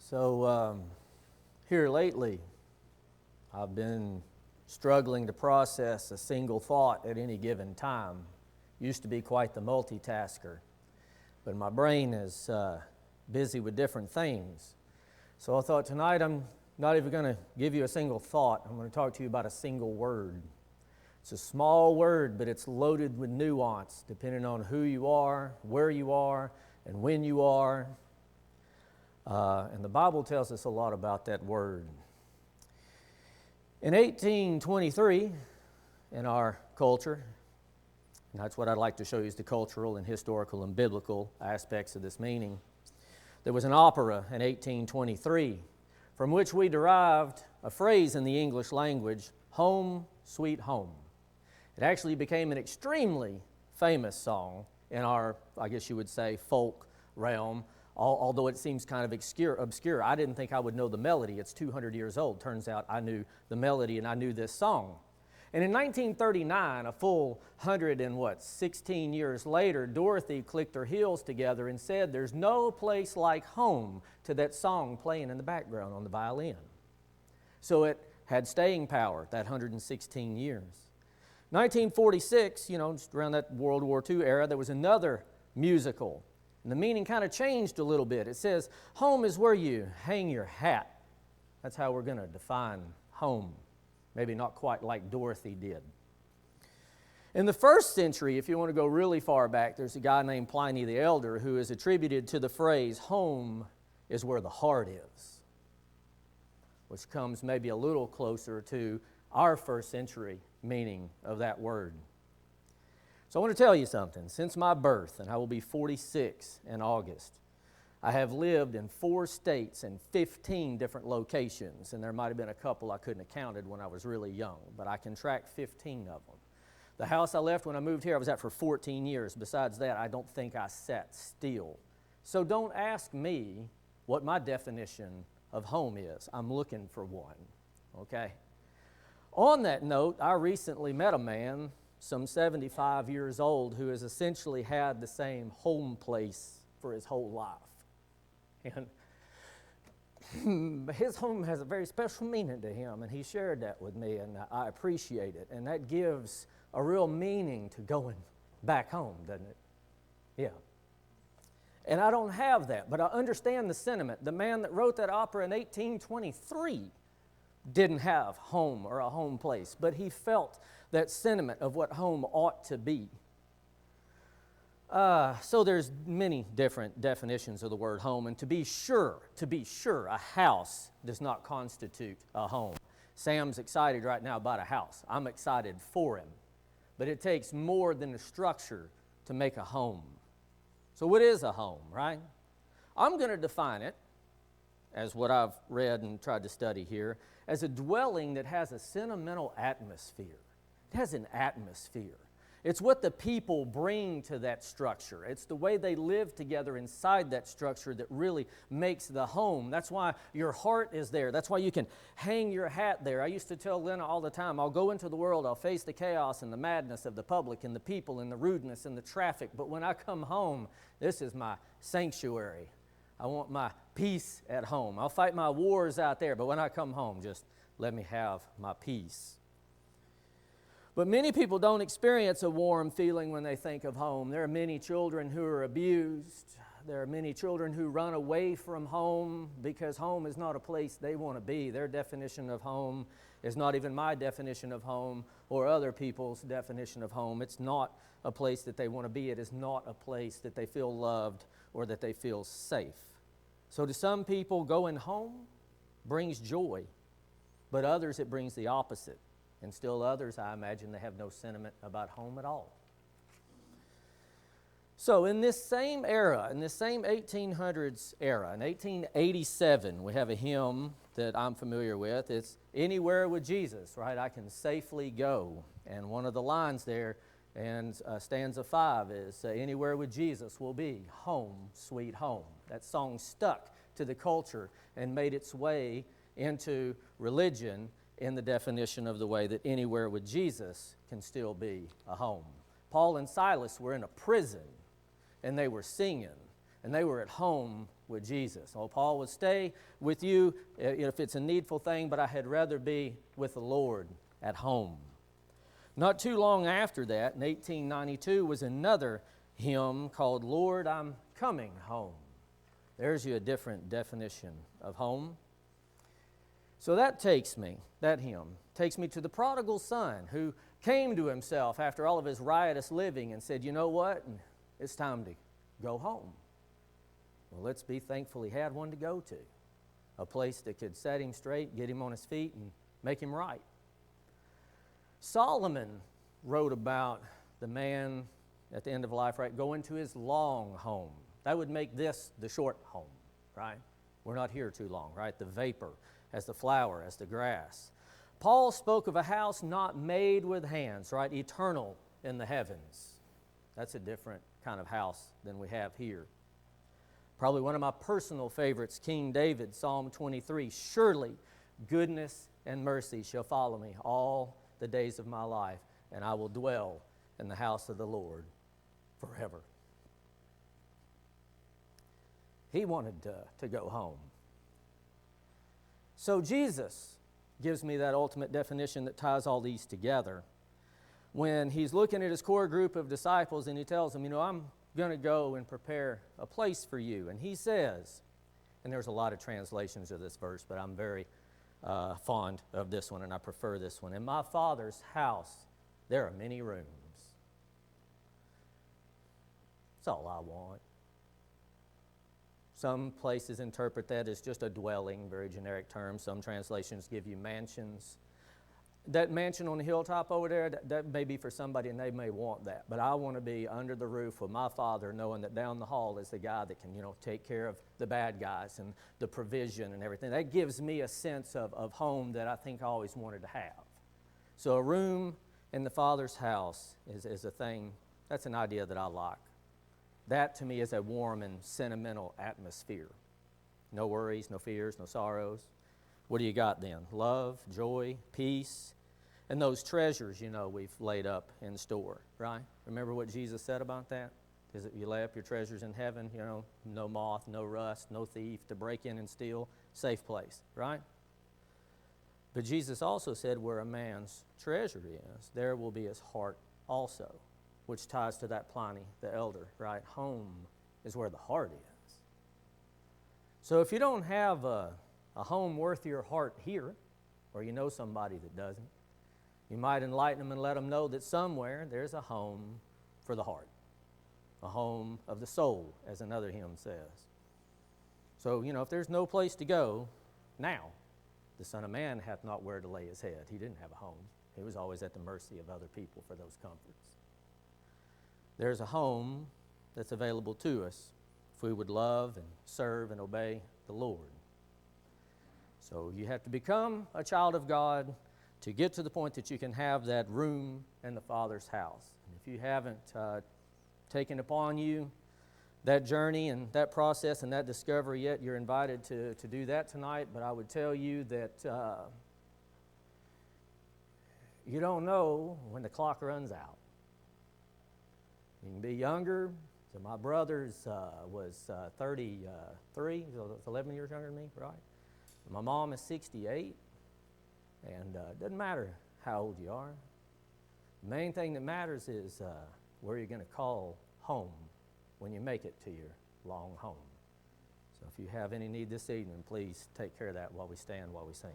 Here lately, I've been struggling to process a single thought at any given time. Used to be quite the multitasker, but my brain is busy with different things. So I thought tonight I'm not even going to give you a single thought. I'm going to talk to you about a single word. It's a small word, but it's loaded with nuance depending on who you are, where you are, and when you are. And the Bible tells us a lot about that word. In 1823, in our culture, and that's what I'd like to show you is the cultural and historical and biblical aspects of this meaning, there was an opera in 1823 from which we derived a phrase in the English language, "Home, Sweet Home." It actually became an extremely famous song in our, I guess you would say, folk realm, although it seems kind of obscure. I didn't think I would know the melody. It's 200 years old. Turns out I knew the melody and I knew this song. And in 1939, a full 16 years later, Dorothy clicked her heels together and said, "There's no place like home," to that song playing in the background on the violin. So it had staying power, that 116 years. 1946, just around that World War II era, there was another musical. And the meaning kind of changed a little bit. It says, home is where you hang your hat. That's how we're going to define home. Maybe not quite like Dorothy did. In the first century, if you want to go really far back, there's a guy named Pliny the Elder who is attributed to the phrase, home is where the heart is, which comes maybe a little closer to our first century meaning of that word. So I want to tell you something. Since my birth, and I will be 46 in August, I have lived in 4 states and 15 different locations, and there might have been a couple I couldn't have counted when I was really young, but I can track 15 of them. The house I left when I moved here, I was at for 14 years. Besides that, I don't think I sat still. So don't ask me what my definition of home is. I'm looking for one, okay? On that note, I recently met a man, some 75 years old, who has essentially had the same home place for his whole life. And his home has a very special meaning to him, and he shared that with me, and I appreciate it. And that gives a real meaning to going back home, doesn't it? Yeah. And I don't have that, but I understand the sentiment. The man that wrote that opera in 1823 didn't have home or a home place, but he felt that sentiment of what home ought to be. So there's many different definitions of the word home, and to be sure, a house does not constitute a home. Sam's excited right now about a house. I'm excited for him. But it takes more than a structure to make a home. So what is a home, right? I'm going to define it, as what I've read and tried to study here, as a dwelling that has a sentimental atmosphere. It has an atmosphere. It's what the people bring to that structure. It's the way they live together inside that structure that really makes the home. That's why your heart is there. That's why you can hang your hat there. I used to tell Lena all the time, I'll go into the world, I'll face the chaos and the madness of the public and the people and the rudeness and the traffic, but when I come home, this is my sanctuary. I want my peace at home. I'll fight my wars out there, but when I come home, just let me have my peace. But many people don't experience a warm feeling when they think of home. There are many children who are abused. There are many children who run away from home because home is not a place they want to be. Their definition of home is not even my definition of home or other people's definition of home. It's not a place that they want to be. It is not a place that they feel loved or that they feel safe. So to some people, going home brings joy, but others it brings the opposite. And still others, I imagine, they have no sentiment about home at all. So in this same era, in this same 1800s era, in 1887, we have a hymn that I'm familiar with. It's "Anywhere with Jesus," right? I can safely go. And one of the lines there, and stanza 5 is, "Anywhere with Jesus will be home, sweet home." That song stuck to the culture and made its way into religion in the definition of the way that anywhere with Jesus can still be a home. Paul and Silas were in a prison, and they were singing. and they were at home with Jesus. Oh, Paul would stay with you if it's a needful thing, but I had rather be with the Lord at home. Not too long after that, in 1892, was another hymn called Lord, I'm Coming Home. There's you a different definition of home. So that hymn takes me to the prodigal son who came to himself after all of his riotous living and said, you know what, it's time to go home. Well, let's be thankful he had one to go to, a place that could set him straight, get him on his feet, and make him right. Solomon wrote about the man at the end of life, right, going to his long home. That would make this the short home, right? We're not here too long, right? The vapor, as the flower, as the grass. Paul spoke of a house not made with hands, right? Eternal in the heavens. That's a different kind of house than we have here. Probably one of my personal favorites, King David, Psalm 23. Surely goodness and mercy shall follow me all the days of my life, and I will dwell in the house of the Lord forever. He wanted to go home. So Jesus gives me that ultimate definition that ties all these together. When he's looking at his core group of disciples and he tells them, I'm going to go and prepare a place for you. And he says, and there's a lot of translations of this verse, but I'm very fond of this one and I prefer this one. In my Father's house, there are many rooms. That's all I want. Some places interpret that as just a dwelling, very generic term. Some translations give you mansions. That mansion on the hilltop over there, that may be for somebody and they may want that. But I want to be under the roof with my Father, knowing that down the hall is the guy that can, take care of the bad guys and the provision and everything. That gives me a sense of home that I think I always wanted to have. So a room in the Father's house is a thing, that's an idea that I like. That to me is a warm and sentimental atmosphere. No worries, no fears, no sorrows. What do you got then? Love, joy, peace, and those treasures, we've laid up in store, right? Remember what Jesus said about that? Is it you lay up your treasures in heaven, no moth, no rust, no thief to break in and steal, safe place, right? But Jesus also said where a man's treasure is, there will be his heart also, which ties to that Pliny the Elder, right? Home is where the heart is. So if you don't have a home worth your heart here, or you know somebody that doesn't, you might enlighten them and let them know that somewhere there's a home for the heart, a home of the soul, as another hymn says. So, if there's no place to go, now, the Son of Man hath not where to lay his head. He didn't have a home. He was always at the mercy of other people for those comforts. There's a home that's available to us if we would love and serve and obey the Lord. So you have to become a child of God to get to the point that you can have that room in the Father's house. And if you haven't taken upon you that journey and that process and that discovery yet, you're invited to do that tonight. But I would tell you that you don't know when the clock runs out. You can be younger. So my brother's was 33, so 11 years younger than me, right? My mom is 68, and it doesn't matter how old you are. The main thing that matters is where you're going to call home when you make it to your long home. So if you have any need this evening, please take care of that while we stand, while we sing.